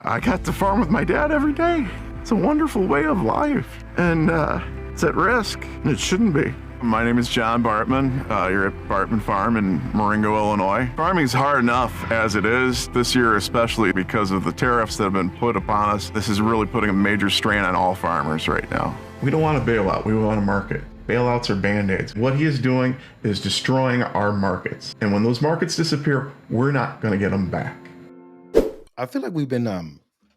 I got to farm with my dad every day. It's a wonderful way of life, and it's at risk, and it shouldn't be. My name is John Bartman. You're at Bartman Farm in Marengo, Illinois. Farming's hard enough as it is. This year, especially because of the tariffs that have been put upon us, this is really putting a major strain on all farmers right now. We don't want a bailout, we want a market. Bailouts are band-aids. What he is doing is destroying our markets. And when those markets disappear, we're not gonna get them back. I feel like we've been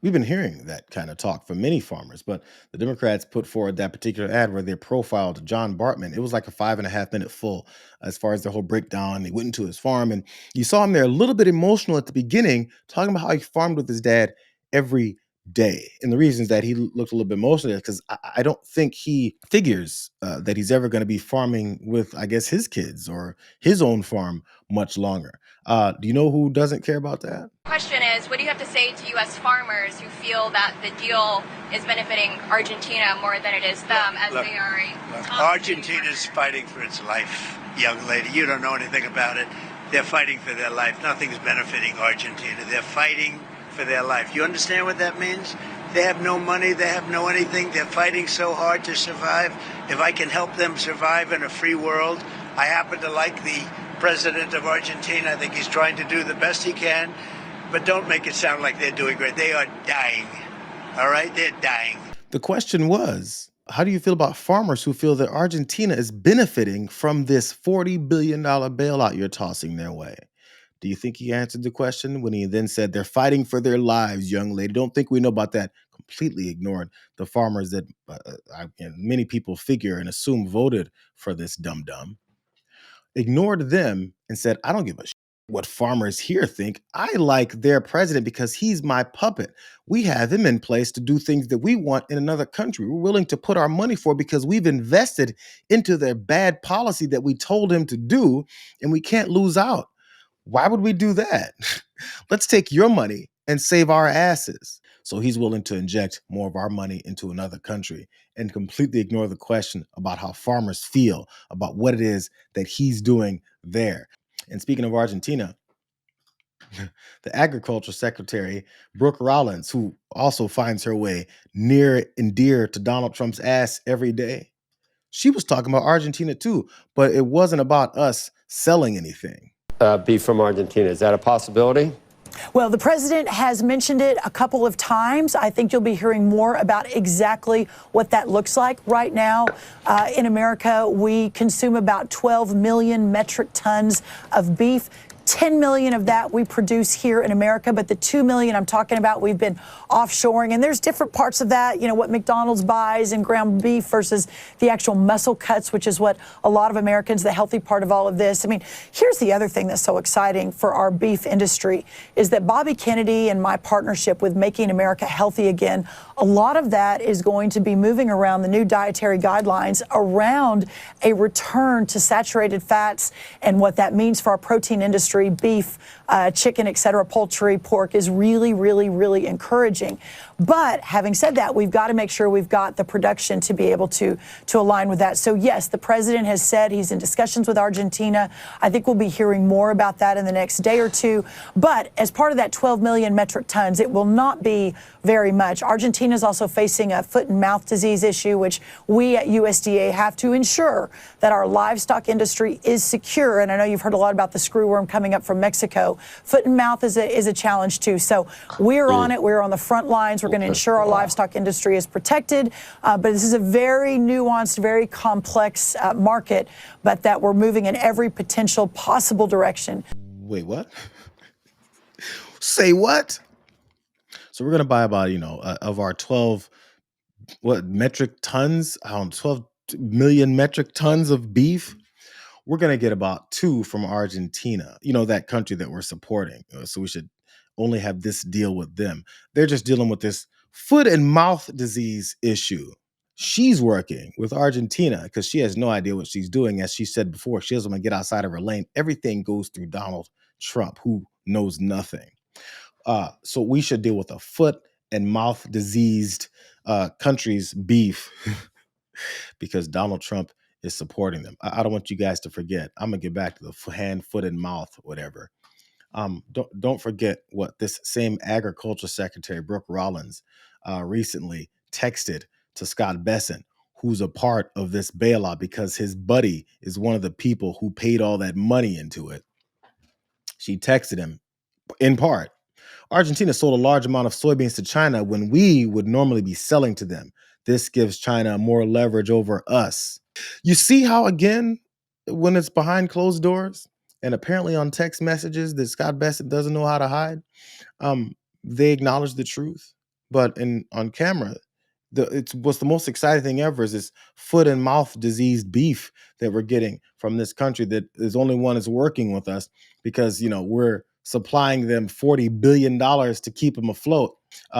hearing that kind of talk from many farmers, but the Democrats put forward that particular ad where they profiled John Bartman. It was like a 5.5 minute full as far as the whole breakdown. They went into his farm and you saw him there a little bit emotional at the beginning, talking about how he farmed with his dad every day. And the reasons that he looked a little bit emotional is because I don't think he figures that he's ever going to be farming with, I guess, his kids or his own farm much longer. Do you know who doesn't care about that? Question is, what do you have to say to U.S. farmers who feel that the deal is benefiting Argentina more than it is them, they are Argentina's fighting for its life, young lady. You don't know anything about it. They're fighting for their life. Nothing's benefiting Argentina. They're fighting for their life. You understand what that means? They have no money. They have no anything. They're fighting so hard to survive. If I can help them survive in a free world, I happen to like the president of Argentina. I think he's trying to do the best he can. But don't make it sound like they're doing great. They are dying. All right? They're dying. The question was, how do you feel about farmers who feel that Argentina is benefiting from this $40 billion bailout you're tossing their way? Do you think he answered the question when he then said they're fighting for their lives, young lady? Don't think we know about that. Completely ignored the farmers that many people figure and assume voted for this dum-dum. Ignored them and said, I don't give a shit what farmers here think. I like their president because he's my puppet. We have him in place to do things that we want in another country. We're willing to put our money for because we've invested into their bad policy that we told him to do, and we can't lose out. Why would we do that? Let's take your money and save our asses. So he's willing to inject more of our money into another country and completely ignore the question about how farmers feel about what it is that he's doing there. And speaking of Argentina, the agriculture secretary, Brooke Rollins, who also finds her way near and dear to Donald Trump's ass every day, she was talking about Argentina too, but it wasn't about us selling anything. Beef from Argentina, is that a possibility? Well, the president has mentioned it a couple of times. I think you'll be hearing more about exactly what that looks like. Right now, in America, we consume about 12 million metric tons of beef. 10 million of that we produce here in America, but the 2 million I'm talking about, we've been offshoring. And there's different parts of that, you know, what McDonald's buys in ground beef versus the actual muscle cuts, which is what a lot of Americans, the healthy part of all of this. I mean, here's the other thing that's so exciting for our beef industry is that Bobby Kennedy and my partnership with Making America Healthy Again, a lot of that is going to be moving around the new dietary guidelines around a return to saturated fats and what that means for our protein industry. Beef, chicken, et cetera, poultry, pork is really, really, really encouraging. But having said that, we've got to make sure we've got the production to be able to align with that. So yes, the president has said he's in discussions with Argentina. I think we'll be hearing more about that in the next day or two. But as part of that 12 million metric tons, it will not be very much. Argentina is also facing a foot and mouth disease issue, which we at USDA have to ensure that our livestock industry is secure. And I know you've heard a lot about the screwworm coming up from Mexico. Foot and mouth is a challenge too. So we're on it. We're on the front lines. We're going to ensure our livestock industry is protected. But this is a very nuanced, very complex market, but that we're moving in every potential possible direction. Wait, what? Say what? So we're going to buy about, of our 12 metric tons, 12 million metric tons of beef. We're going to get about 2 from Argentina, that country that we're supporting. So we should only have this deal with them. They're just dealing with this foot and mouth disease issue. She's working with Argentina because she has no idea what she's doing. As she said before, she doesn't want to get outside of her lane. Everything goes through Donald Trump, who knows nothing. So we should deal with a foot and mouth diseased country's beef because Donald Trump is supporting them. I don't want you guys to forget. I'm going to get back to the hand, foot, and mouth, whatever. Don't forget what this same Agriculture Secretary, Brooke Rollins, recently texted to Scott Bessent, who's a part of this bailout because his buddy is one of the people who paid all that money into it. She texted him, in part, Argentina sold a large amount of soybeans to China when we would normally be selling to them. This gives China more leverage over us. You see how, again, when it's behind closed doors and apparently on text messages that Scott Bessent doesn't know how to hide, they acknowledge the truth. But on camera, what's the most exciting thing ever is this foot and mouth diseased beef that we're getting from this country that is only one that's working with us because, we're supplying them $40 billion to keep them afloat.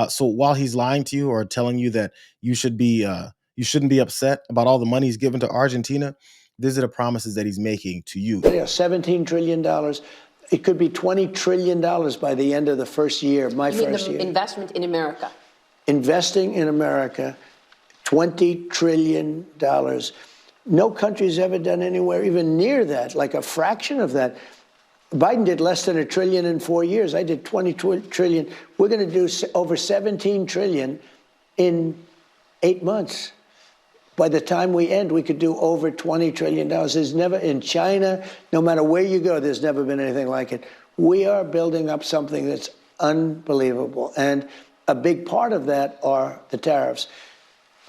So while he's lying to you or telling you that you shouldn't be upset about all the money he's given to Argentina, these are the promises that he's making to you. Yeah, $17 trillion. It could be $20 trillion by the end of the first year, first year. Investment in America. Investing in America, $20 trillion. No country's ever done anywhere even near that, like a fraction of that. Biden did less than $1 trillion in 4 years. I did 20 trillion. We're going to do over 17 trillion in 8 months. By the time we end, we could do over $20 trillion. There's never, in China, no matter where you go, there's never been anything like it. We are building up something that's unbelievable. And a big part of that are the tariffs,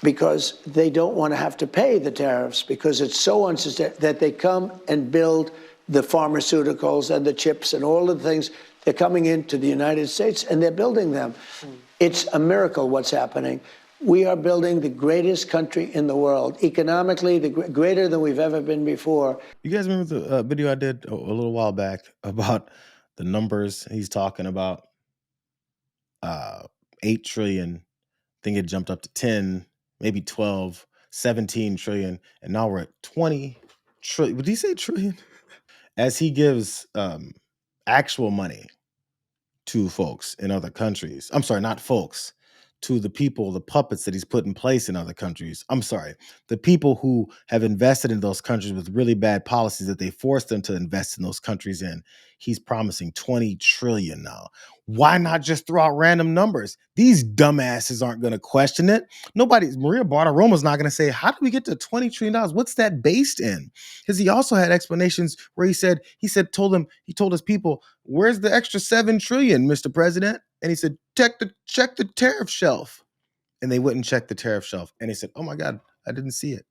because they don't want to have to pay the tariffs because it's so unsustainable that they come and build the pharmaceuticals and the chips and all of the things. They're coming into the United States and they're building them. It's a miracle what's happening. We are building the greatest country in the world, economically, greater than we've ever been before. You guys remember the video I did a little while back about the numbers he's talking about? 8 trillion, I think it jumped up to 10, maybe 12, 17 trillion, and now we're at 20 trillion. Would he say trillion? As he gives actual money to folks in other countries. I'm sorry, not folks, to the people, the puppets that he's put in place in other countries. I'm sorry, the people who have invested in those countries with really bad policies that they forced them to invest in those countries in. He's promising 20 trillion now. Why not just throw out random numbers? These dumbasses aren't going to question it. Maria Bartiromo's not going to say, how did we get to $20 trillion? What's that based in? Because he also had explanations where he told his people, where's the extra 7 trillion, Mr. President? And he said, check the tariff shelf. And they wouldn't check the tariff shelf. And he said, oh my God, I didn't see it.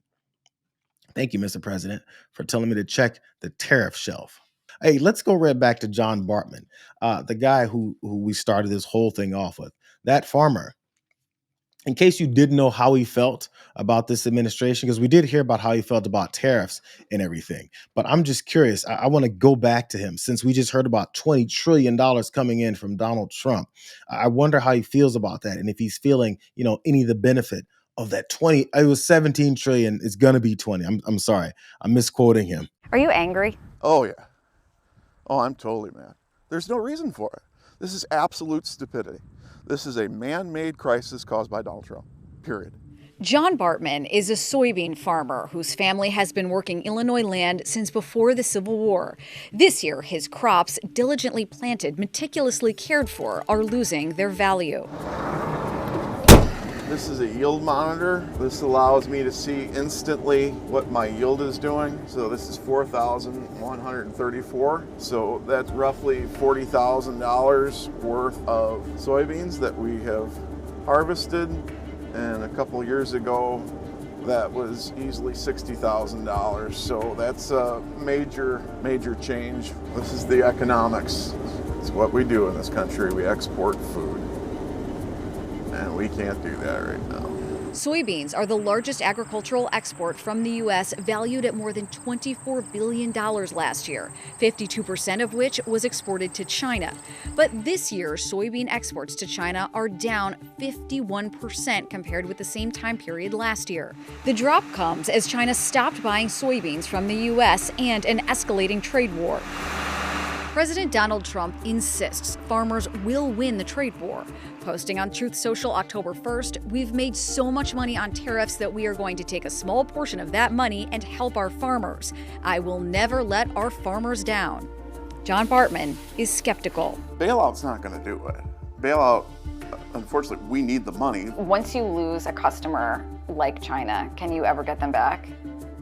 Thank you, Mr. President, for telling me to check the tariff shelf. Hey, let's go right back to John Bartman, the guy who we started this whole thing off with. That farmer, in case you didn't know how he felt about this administration, because we did hear about how he felt about tariffs and everything. But I'm just curious. I want to go back to him since we just heard about $20 trillion coming in from Donald Trump. I wonder how he feels about that and if he's feeling, any of the benefit of that 20. It was 17 trillion. It's going to be 20. I'm sorry. I'm misquoting him. Are you angry? Oh, yeah. Oh, I'm totally mad. There's no reason for it. This is absolute stupidity. This is a man-made crisis caused by Donald Trump, period. John Bartman is a soybean farmer whose family has been working Illinois land since before the Civil War. This year, his crops, diligently planted, meticulously cared for, are losing their value. This is a yield monitor. This allows me to see instantly what my yield is doing. So this is 4,134. So that's roughly $40,000 worth of soybeans that we have harvested. And a couple years ago, that was easily $60,000. So that's a major change. This is the economics. It's what we do in this country. We export food. And we can't do that right now. Soybeans are the largest agricultural export from the U.S., valued at more than $24 billion last year, 52% of which was exported to China. But this year, soybean exports to China are down 51% compared with the same time period last year. The drop comes as China stopped buying soybeans from the U.S. and an escalating trade war. President Donald Trump insists farmers will win the trade war. Posting on Truth Social October 1st, we've made so much money on tariffs that we are going to take a small portion of that money and help our farmers. I will never let our farmers down. John Bartman is skeptical. Bailout's not going to do it. Bailout, unfortunately, we need the money. Once you lose a customer like China, can you ever get them back?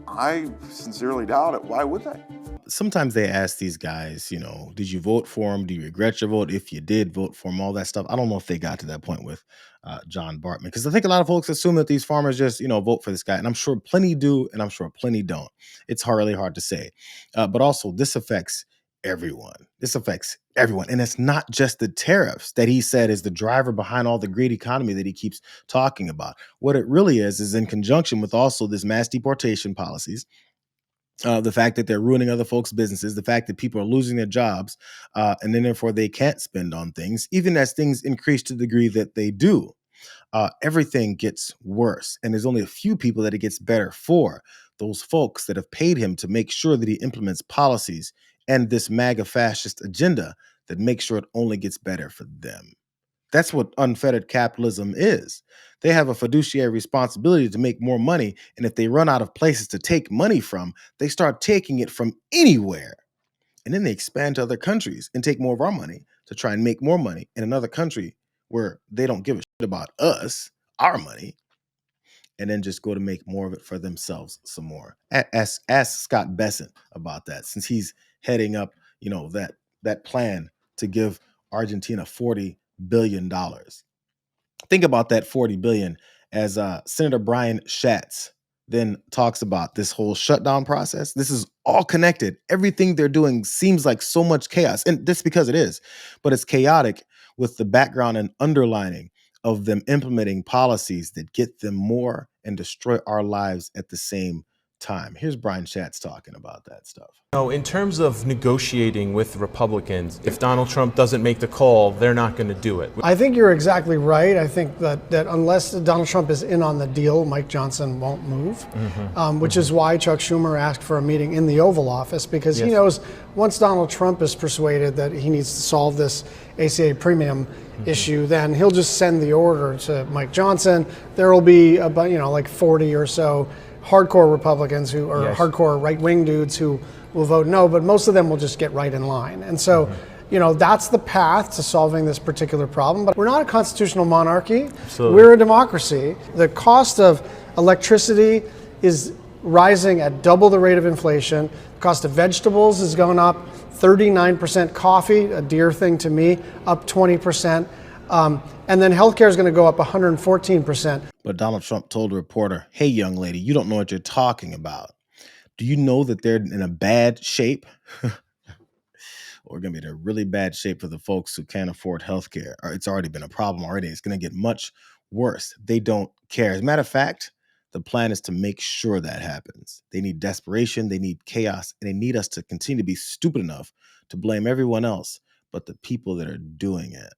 I sincerely doubt it. Why would they? Sometimes they ask these guys, you know, did you vote for him? Do you regret your vote? If you did vote for him, all that stuff. I don't know if they got to that point with John Bartman, because I think a lot of folks assume that these farmers just, you know, vote for this guy. And I'm sure plenty do, and I'm sure plenty don't. It's really hard to say. But also, this affects everyone. This affects everyone. And it's not just the tariffs that he said is the driver behind all the great economy that he keeps talking about. What it really is in conjunction with also this mass deportation policies, the fact that they're ruining other folks' businesses, the fact that people are losing their jobs, and then therefore they can't spend on things, even as things increase to the degree that they do. Everything gets worse. And there's only a few people that it gets better for. Those folks that have paid him to make sure that he implements policies and this MAGA fascist agenda that make sure it only gets better for them. That's what unfettered capitalism is. They have a fiduciary responsibility to make more money. And if they run out of places to take money from, they start taking it from anywhere. And then they expand to other countries and take more of our money to try and make more money in another country where they don't give a shit about us, our money, and then just go to make more of it for themselves some more. Ask Scott Bessent about that, since he's heading up, you know, that plan to give Argentina $40 billion. Think about that $40 billion as Senator Brian Schatz then talks about this whole shutdown process. This is all connected. Everything they're doing seems like so much chaos, and that's because it is, but it's chaotic with the background and underlining of them implementing policies that get them more and destroy our lives at the same time. Here's Brian Schatz talking about that stuff. In terms of negotiating with Republicans, if Donald Trump doesn't make the call, they're not going to do it. I think you're exactly right. I think that unless Donald Trump is in on the deal, Mike Johnson won't move, which is why Chuck Schumer asked for a meeting in the Oval Office, because he knows once Donald Trump is persuaded that he needs to solve this ACA premium issue, then he'll just send the order to Mike Johnson. There will be about, like 40 or so hardcore Republicans who are hardcore right-wing dudes who will vote no, but most of them will just get right in line. And so, that's the path to solving this particular problem. But we're not a constitutional monarchy. Absolutely. We're a democracy. The cost of electricity is rising at double the rate of inflation. The cost of vegetables is going up 39%. Coffee, a dear thing to me, up 20%. And then healthcare is going to go up 114%. But Donald Trump told a reporter, hey, young lady, you don't know what you're talking about. Do you know that they're in a bad shape? Or going to be in a really bad shape for the folks who can't afford healthcare. Or it's already been a problem already. It's going to get much worse. They don't care. As a matter of fact, the plan is to make sure that happens. They need desperation. They need chaos. And they need us to continue to be stupid enough to blame everyone else but the people that are doing it.